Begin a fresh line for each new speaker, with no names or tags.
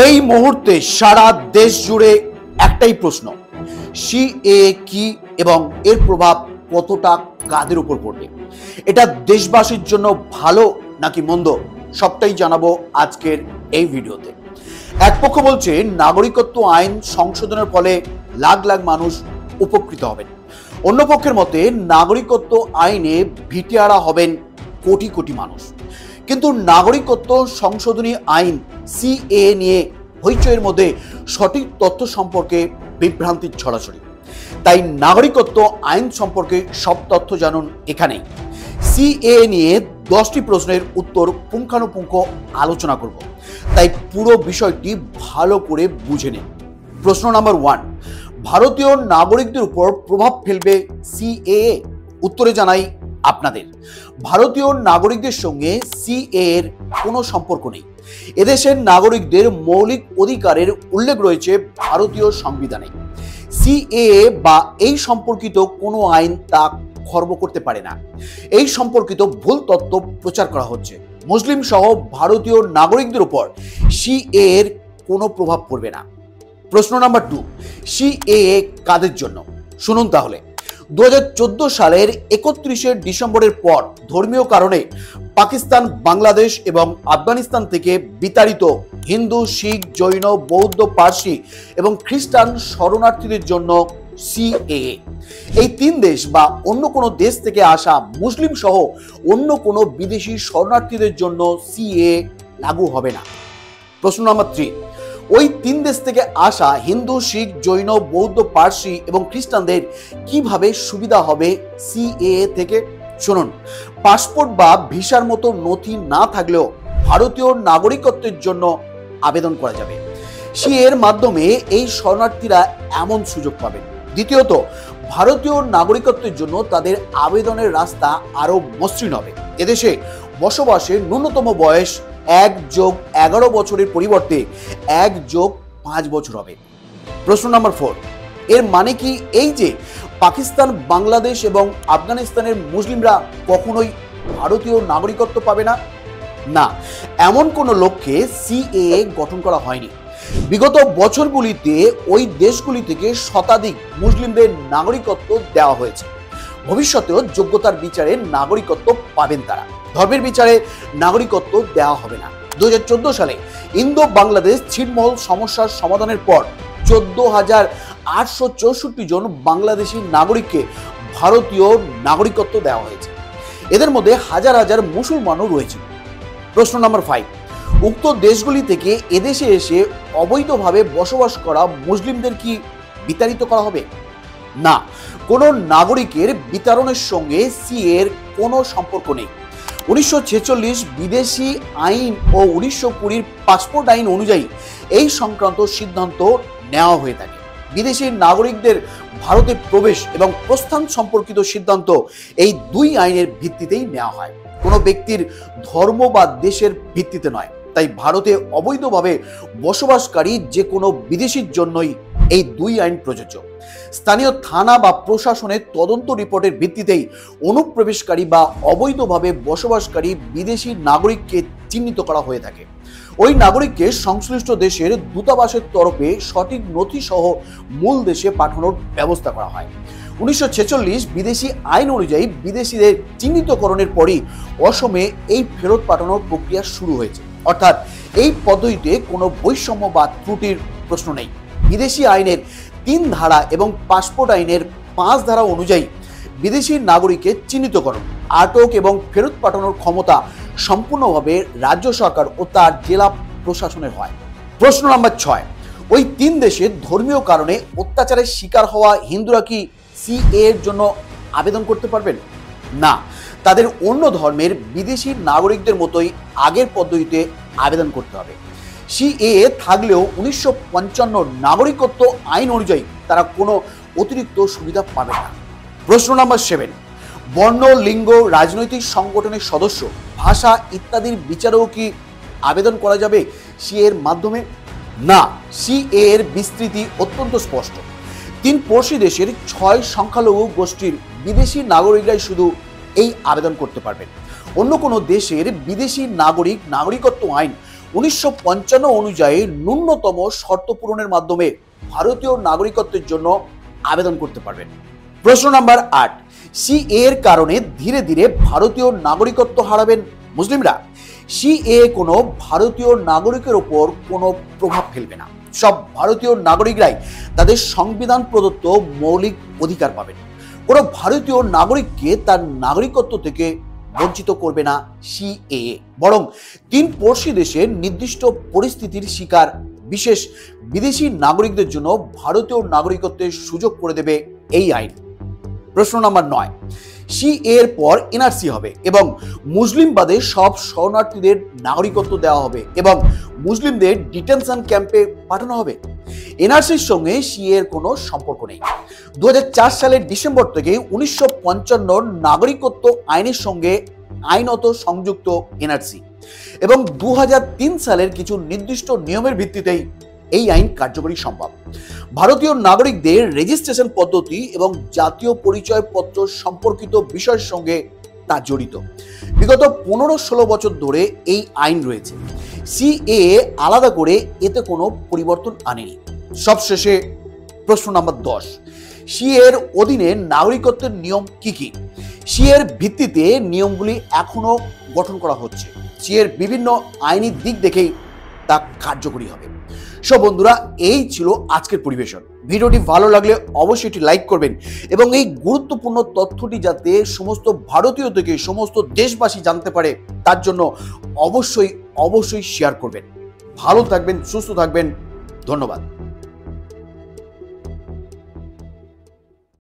এই মুহূর্তে সারা দেশ জুড়ে একটাই প্রশ্ন, সিএএ কি এবং এর প্রভাব কতটা কাদের উপর পড়বে? এটা দেশবাসীর জন্য ভালো নাকি মন্দ, সবটাই জানাবো আজকের এই ভিডিওতে। এক পক্ষ বলছে নাগরিকত্ব আইন সংশোধনের ফলে লাখ লাখ মানুষ উপকৃত হবেন, অন্য পক্ষের মতে নাগরিকত্ব আইনে ভিটেয়ারা হবেন কোটি কোটি মানুষ। কিন্তু নাগরিকত্ব সংশোধনী আইন সিএএ নিয়ে হইচইয়ের মধ্যে সঠিক তথ্য সম্পর্কে বিভ্রান্তির ছড়াছড়ি। তাই নাগরিকত্ব আইন সম্পর্কে সব তথ্য জানুন এখানেই। সিএএ নিয়ে 10টি প্রশ্নের উত্তর পুঙ্খানুপুঙ্খ আলোচনা করব, তাই পুরো বিষয়টি ভালো করে বুঝে নিন। প্রশ্ন নাম্বার 1, ভারতীয় নাগরিকদের উপর প্রভাব ফেলবে সিএএ? উত্তরে জানাই আপনাদের, ভারতীয় নাগরিকদের সঙ্গে সিএএ এর কোনো সম্পর্ক নেই। এদেশের নাগরিকদের মৌলিক অধিকারের উল্লেখ রয়েছে ভারতীয় সংবিধানে। সিএএ বা এই সম্পর্কিত কোনো আইন তা খর্ব করতে পারে না। এই সম্পর্কিত ভুল তথ্য প্রচার করা হচ্ছে। মুসলিম সহ ভারতীয় নাগরিকদের উপর সিএএ এর কোনো প্রভাব পড়বে না। প্রশ্ন নাম্বার 2, সিএএ কাদের জন্য? শুনুন তাহলে। 2014 সালের 31শে ডিসেম্বরের পর ধর্মীয় কারণে পাকিস্তান, বাংলাদেশ এবং আফগানিস্তান থেকে বিতাড়িত হিন্দু, শিখ, জৈন, বৌদ্ধ, পার্সি এবং খ্রিস্টান শরণার্থীদের জন্য সিএএ। এই 3 দেশ বা অন্য কোনো দেশ থেকে আসা মুসলিম সহ অন্য কোনো বিদেশি শরণার্থীদের জন্য সিএএ লাগু হবে না। প্রশ্ন নাম্বার 3, ওই 3 দেশ থেকে আসা হিন্দু, শিখ, জৈন, বৌদ্ধ, পার্সি এবং খ্রিস্টানদের কিভাবে সুবিধা হবে সিএএ থেকে? শুনুন, পাসপোর্ট বা ভিসার মতো নথি না থাকলেও ভারতীয় নাগরিকত্বের জন্য আবেদন করা যাবে। সিএএ এর মাধ্যমে এই শরণার্থীরা এমন সুযোগ পাবেন। দ্বিতীয়ত, ভারতীয় নাগরিকত্বের জন্য তাদের আবেদনের রাস্তা আরো মসৃণ হবে। এদেশে বসবাসের ন্যূনতম বয়স 1+11 বছরের পরিবর্তে 1+5 বছর হবে। প্রশ্ন নাম্বার 4, এর মানে কি এই যে পাকিস্তান, বাংলাদেশ এবং আফগানিস্তানের মুসলিমরা কখনোই ভারতীয় নাগরিকত্ব পাবে না? না, এমন কোনো লক্ষ্যে সিএএ গঠন করা হয়নি। বিগত বছরগুলিতে ওই দেশগুলি থেকে শতাধিক মুসলিমদের নাগরিকত্ব দেওয়া হয়েছে। ভবিষ্যতেও যোগ্যতার বিচারে নাগরিকত্ব পাবেন তারা, ধর্মের বিচারে নাগরিকত্ব দেওয়া হবে না। 2014 সালে ইন্দো বাংলাদেশ ছিটমহল সমস্যার সমাধানের পর 14,864 জন বাংলাদেশি নাগরিককে ভারতীয় নাগরিকত্ব দেওয়া হয়েছে। এদের মধ্যে হাজার হাজার মুসলমানও রয়েছে। প্রশ্ন নাম্বার 5, উক্ত দেশগুলি থেকে এদেশে এসে অবৈধভাবে বসবাস করা মুসলিমদের কি বিতাড়িত করা হবে? না, কোনো নাগরিকের বিতরণের সঙ্গে সিএএ এর কোনো সম্পর্ক নেই। 1946 বিদেশি আইন ও 1920 পাসপোর্ট আইন অনুযায়ী এই সংক্রান্ত সিদ্ধান্ত নেওয়া হয়ে থাকে। বিদেশি নাগরিকদের ভারতে প্রবেশ এবং প্রস্থান সম্পর্কিত সিদ্ধান্ত এই 2 আইনের ভিত্তিতেই নেওয়া হয়, কোনো ব্যক্তির ধর্ম বা দেশের ভিত্তিতে নয়। তাই ভারতে অবৈধভাবে বসবাসকারী যে কোনো বিদেশির জন্যই এই 2 আইন প্রযোজ্য। স্থানীয় থানা বা প্রশাসনের তদন্ত রিপোর্টের ভিত্তিতেই অনুপ্রবেশকারী বা অবৈধভাবে বসবাসকারী বিদেশি নাগরিককে চিহ্নিত করা হয়ে থাকে। ওই নাগরিককে সংশ্লিষ্ট দেশের দূতাবাসের তরফে সঠিক নথি সহ মূল দেশে পাঠানোর ব্যবস্থা করা হয়। 1946 বিদেশি আইন অনুযায়ী বিদেশিদের চিহ্নিতকরণের পরই অসমে এই ফেরত পাঠানোর প্রক্রিয়া শুরু হয়েছে। অর্থাৎ এই পদ্ধতিতে কোনো বৈষম্য বা ত্রুটির প্রশ্ন নেই। বিদেশি আইনের 3 ধারা এবং পাসপোর্ট আইনের 5 ধারা অনুযায়ী বিদেশি নাগরিকের চিহ্নিতকরণ, আটক এবং ফেরত পাঠানোর ক্ষমতা সম্পূর্ণভাবে রাজ্য সরকার ও তার জেলা প্রশাসনের হয়। প্রশ্ন নাম্বার 6, ওই 3 দেশের ধর্মীয় কারণে অত্যাচারের শিকার হওয়া হিন্দুরা কি সিএএ এর জন্য আবেদন করতে পারবেন? না, তাদের অন্য ধর্মের বিদেশি নাগরিকদের মতোই আগের পদ্ধতিতে আবেদন করতে হবে। সিএএ থাকলেও 1955 নাগরিকত্ব আইন অনুযায়ী তারা কোনো অতিরিক্ত সুবিধা পাবে না। প্রশ্ন নাম্বার 7, বর্ণ, লিঙ্গ, রাজনৈতিক সংগঠনের সদস্য, ভাষা ইত্যাদির বিচারেও কি আবেদন করা যাবে সিএএ এর মাধ্যমে? না, সিএএ এর বিস্তৃতি অত্যন্ত স্পষ্ট। 3 পড়শি দেশের 6 সংখ্যালঘু গোষ্ঠীর বিদেশি নাগরিকরাই শুধু এই আবেদন করতে পারবেন। অন্য কোনো দেশের বিদেশি নাগরিকত্ব আইন 1955 অনুযায়ী ন্যূনতম শর্ত পূরণের মাধ্যমে ভারতীয় নাগরিকত্বের জন্য আবেদন করতে পারবেন। প্রশ্ন নাম্বার 8, সিএ এর কারণে ধীরে ধীরে ভারতীয় নাগরিকত্ব হারাবেন মুসলিমরা। সিএ কোনো ভারতীয় নাগরিকের ওপর কোনো প্রভাব ফেলবে না। সব ভারতীয় নাগরিকরাই তাদের সংবিধান প্রদত্ত মৌলিক অধিকার পাবেন। কোনো ভারতীয় নাগরিককে তার নাগরিকত্ব থেকে বঞ্চিত করবে না সিএ, বরং 3 দেশের নির্দিষ্ট পরিস্থিতির শিকার বিশেষ বিদেশি নাগরিকদের জন্য ভারতীয় নাগরিকত্বের সুযোগ করে দেবে এই আইন। প্রশ্ন নাম্বার 9, সিএ এর পর এনআরসি হবে এবং মুসলিম বাদে সব শরণার্থীদের নাগরিকত্ব দেওয়া হবে এবং মুসলিমদের ডিটেনশন ক্যাম্পে পাঠানো হবে। এনআরসির সঙ্গে সিএ এর কোনো সম্পর্ক নেই। 2004 সালের ডিসেম্বর থেকে 1955 নাগরিকত্ব আইনের সঙ্গে আইনত সংযুক্ত এনআরসি এবং 2003 সালের কিছু নির্দিষ্ট নিয়মের ভিত্তিতেই এই আইন কার্যকরী সম্ভব। ভারতীয় নাগরিকদের রেজিস্ট্রেশন পদ্ধতি এবং জাতীয় পরিচয়পত্র সম্পর্কিত বিষয়ের সঙ্গে তা জড়িত। বিগত 15-16 বছর ধরে এই আইন রয়েছে। সিএ আলাদা করে এতে কোনো পরিবর্তন আনেনি। সবশেষে প্রশ্ন নাম্বার 10, সিএ এর অধীনে নাগরিকত্বের নিয়ম কি কি? সিএ এর ভিত্তিতে নিয়মগুলি এখনো গঠন করা হচ্ছে। সিএ এর বিভিন্ন আইনি দিক দেখেই তা কার্যকরী হবে। সব বন্ধুরা, এই ছিল আজকের পরিবেশন। ভিডিওটি ভালো লাগলে অবশ্যই এটি লাইক করবেন এবং এই গুরুত্বপূর্ণ তথ্যটি যাতে সমস্ত ভারতীয় থেকে সমস্ত দেশবাসী জানতে পারে তার জন্য অবশ্যই শেয়ার করবেন। ভালো থাকবেন, সুস্থ থাকবেন। ধন্যবাদ।